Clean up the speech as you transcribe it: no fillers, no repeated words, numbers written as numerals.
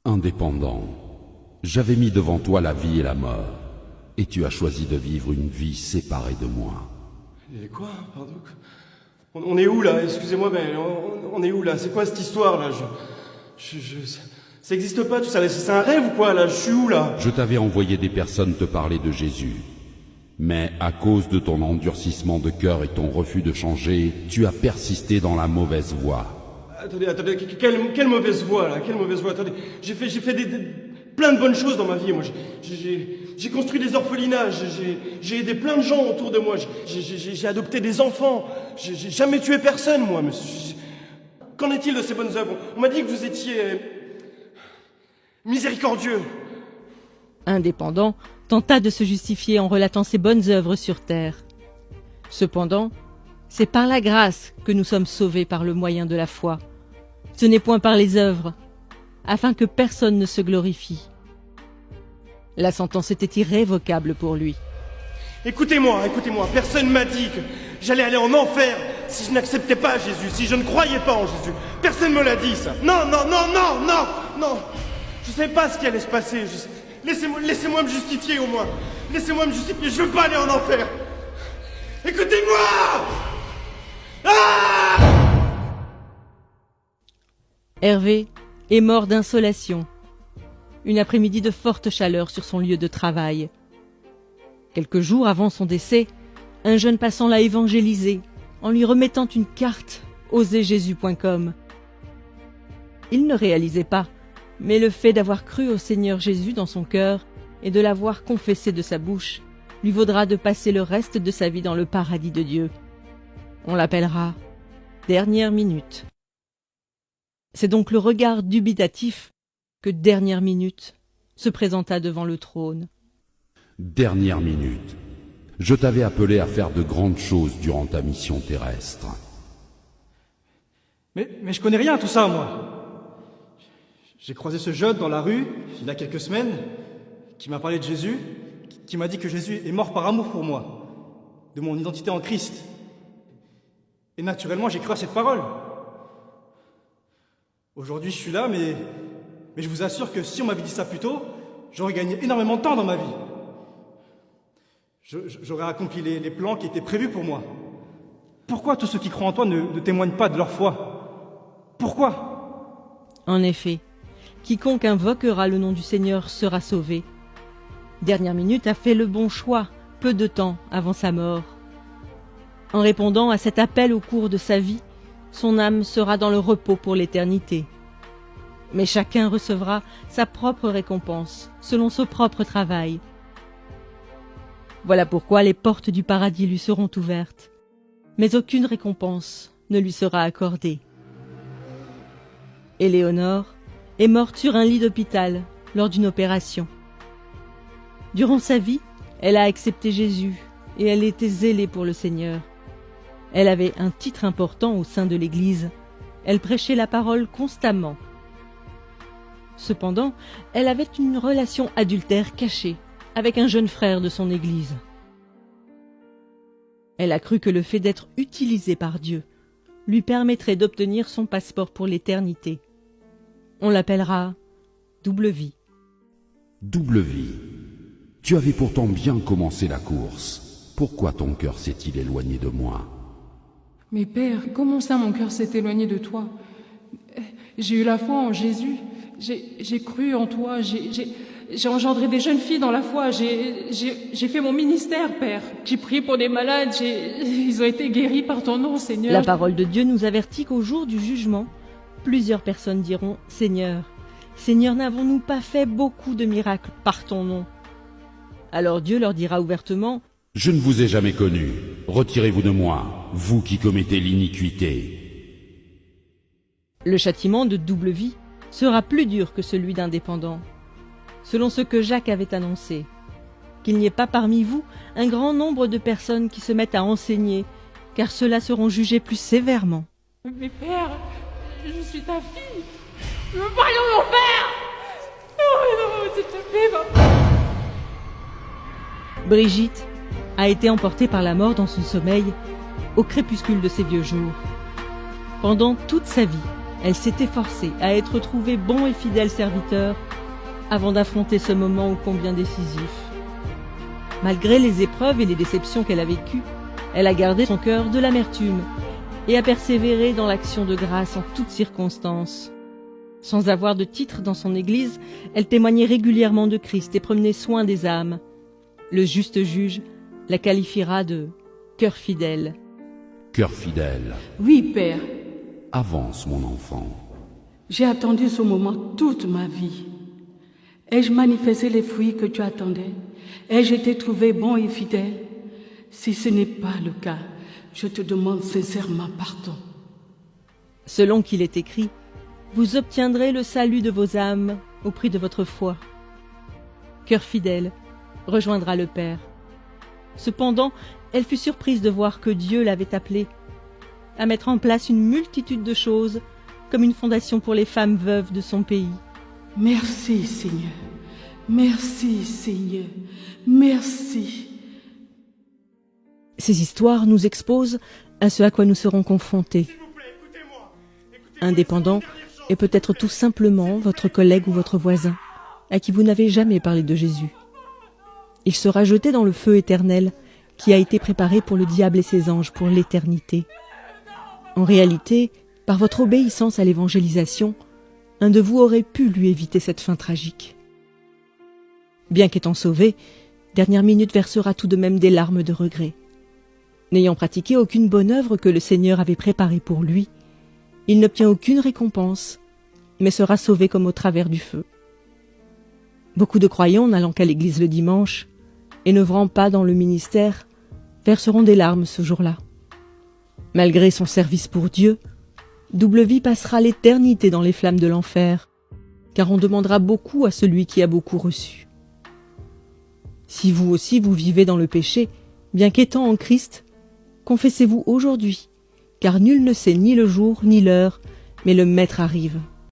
Indépendant, j'avais mis devant toi la vie et la mort, et tu as choisi de vivre une vie séparée de moi. Et quoi? Pardon? On est où là? Excusez-moi, mais on est où là? C'est quoi cette histoire là? Ça existe pas tout ça, c'est un rêve ou quoi là? Je suis où là? Je t'avais envoyé des personnes te parler de Jésus, mais à cause de ton endurcissement de cœur et ton refus de changer, tu as persisté dans la mauvaise voie. Attendez, quelle mauvaise voie là? Quelle mauvaise voie? Attendez, j'ai fait plein de bonnes choses dans ma vie, moi. J'ai construit des orphelinats, j'ai aidé plein de gens autour de moi, j'ai adopté des enfants, j'ai jamais tué personne, moi. Qu'en est-il de ces bonnes œuvres? On m'a dit que vous étiez miséricordieux. Indépendant tenta de se justifier en relatant ses bonnes œuvres sur terre. Cependant, c'est par la grâce que nous sommes sauvés par le moyen de la foi. Ce n'est point par les œuvres, afin que personne ne se glorifie. La sentence était irrévocable pour lui. Écoutez-moi, personne m'a dit que j'allais aller en enfer si je n'acceptais pas Jésus, si je ne croyais pas en Jésus. Personne me l'a dit, ça. Non. Je sais pas ce qui allait se passer. Laissez-moi me justifier au moins. Laissez-moi me justifier, je veux pas aller en enfer. Écoutez-moi! Ah! Hervé est mort d'insolation. Une après-midi de forte chaleur sur son lieu de travail. Quelques jours avant son décès, un jeune passant l'a évangélisé en lui remettant une carte oserjésus.com. Il ne réalisait pas, mais le fait d'avoir cru au Seigneur Jésus dans son cœur et de l'avoir confessé de sa bouche lui vaudra de passer le reste de sa vie dans le paradis de Dieu. On l'appellera Dernière Minute. C'est donc le regard dubitatif que Dernière Minute se présenta devant le trône. Dernière minute. Je t'avais appelé à faire de grandes choses durant ta mission terrestre. Mais je connais rien à tout ça, moi. J'ai croisé ce jeune dans la rue, il y a quelques semaines, qui m'a parlé de Jésus, qui m'a dit que Jésus est mort par amour pour moi, de mon identité en Christ. Et naturellement, j'ai cru à cette parole. Aujourd'hui, je suis là, mais je vous assure que si on m'avait dit ça plus tôt, j'aurais gagné énormément de temps dans ma vie. J'aurais accompli les plans qui étaient prévus pour moi. Pourquoi tous ceux qui croient en toi ne témoignent pas de leur foi? Pourquoi? En effet, quiconque invoquera le nom du Seigneur sera sauvé. Dernière Minute a fait le bon choix, peu de temps avant sa mort. En répondant à cet appel au cours de sa vie, son âme sera dans le repos pour l'éternité. Mais chacun recevra sa propre récompense, selon son propre travail. Voilà pourquoi les portes du paradis lui seront ouvertes, mais aucune récompense ne lui sera accordée. Éléonore est morte sur un lit d'hôpital lors d'une opération. Durant sa vie, elle a accepté Jésus et elle était zélée pour le Seigneur. Elle avait un titre important au sein de l'Église. Elle prêchait la parole constamment. Cependant, elle avait une relation adultère cachée avec un jeune frère de son Église. Elle a cru que le fait d'être utilisée par Dieu lui permettrait d'obtenir son passeport pour l'éternité. On l'appellera Double Vie. Double vie. Tu avais pourtant bien commencé la course. Pourquoi ton cœur s'est-il éloigné de moi? Mais Père, comment ça mon cœur s'est éloigné de toi? J'ai eu la foi en Jésus, j'ai cru en toi, j'ai engendré des jeunes filles dans la foi, j'ai fait mon ministère, Père. J'ai prié pour des malades, ils ont été guéris par ton nom, Seigneur. La parole de Dieu nous avertit qu'au jour du jugement, plusieurs personnes diront « Seigneur, Seigneur, n'avons-nous pas fait beaucoup de miracles par ton nom ?» Alors Dieu leur dira ouvertement « Je ne vous ai jamais connu. Retirez-vous de moi, vous qui commettez l'iniquité. » Le châtiment de double vie sera plus dur que celui d'indépendant, selon ce que Jacques avait annoncé, qu'il n'y ait pas parmi vous un grand nombre de personnes qui se mettent à enseigner, car ceux-là seront jugés plus sévèrement. Mais Père, je suis ta fille. Je veux pas aller en enfer. Non, s'il te plaît, papa. Brigitte a été emportée par la mort dans son sommeil au crépuscule de ses vieux jours. Pendant toute sa vie, Elle s'est efforcée à être trouvée bon et fidèle serviteur avant d'affronter ce moment ô combien décisif. Malgré les épreuves et les déceptions qu'elle a vécues, elle a gardé son cœur de l'amertume et a persévéré dans l'action de grâce en toutes circonstances. Sans avoir de titre dans son église, elle témoignait régulièrement de Christ et prenait soin des âmes. Le juste juge la qualifiera de « cœur fidèle ». Cœur fidèle, Oui, Père, avance mon enfant. j'ai attendu ce moment toute ma vie. Ai-je manifesté les fruits que tu attendais? Ai-je été trouvé bon et fidèle? Si ce n'est pas le cas, je te demande sincèrement pardon. Selon qu'il est écrit, vous obtiendrez le salut de vos âmes au prix de votre foi. Cœur fidèle rejoindra le Père. Cependant, elle fut surprise de voir que Dieu l'avait appelée à mettre en place une multitude de choses, comme une fondation pour les femmes veuves de son pays. Merci, Seigneur. Merci, Seigneur. Merci. Ces histoires nous exposent à ce à quoi nous serons confrontés. Indépendant et peut-être tout simplement votre collègue ou votre voisin, à qui vous n'avez jamais parlé de Jésus. Il sera jeté dans le feu éternel qui a été préparé pour le diable et ses anges pour l'éternité. En réalité, par votre obéissance à l'évangélisation, un de vous aurait pu lui éviter cette fin tragique. Bien qu'étant sauvé, Dernière Minute versera tout de même des larmes de regret. N'ayant pratiqué aucune bonne œuvre que le Seigneur avait préparée pour lui, il n'obtient aucune récompense, mais sera sauvé comme au travers du feu. Beaucoup de croyants n'allant qu'à l'église le dimanche et n'œuvrant pas dans le ministère verseront des larmes ce jour-là. Malgré son service pour Dieu, Double Vie passera l'éternité dans les flammes de l'enfer, car on demandera beaucoup à celui qui a beaucoup reçu. Si vous aussi vous vivez dans le péché, bien qu'étant en Christ, confessez-vous aujourd'hui, car nul ne sait ni le jour ni l'heure, mais le Maître arrive.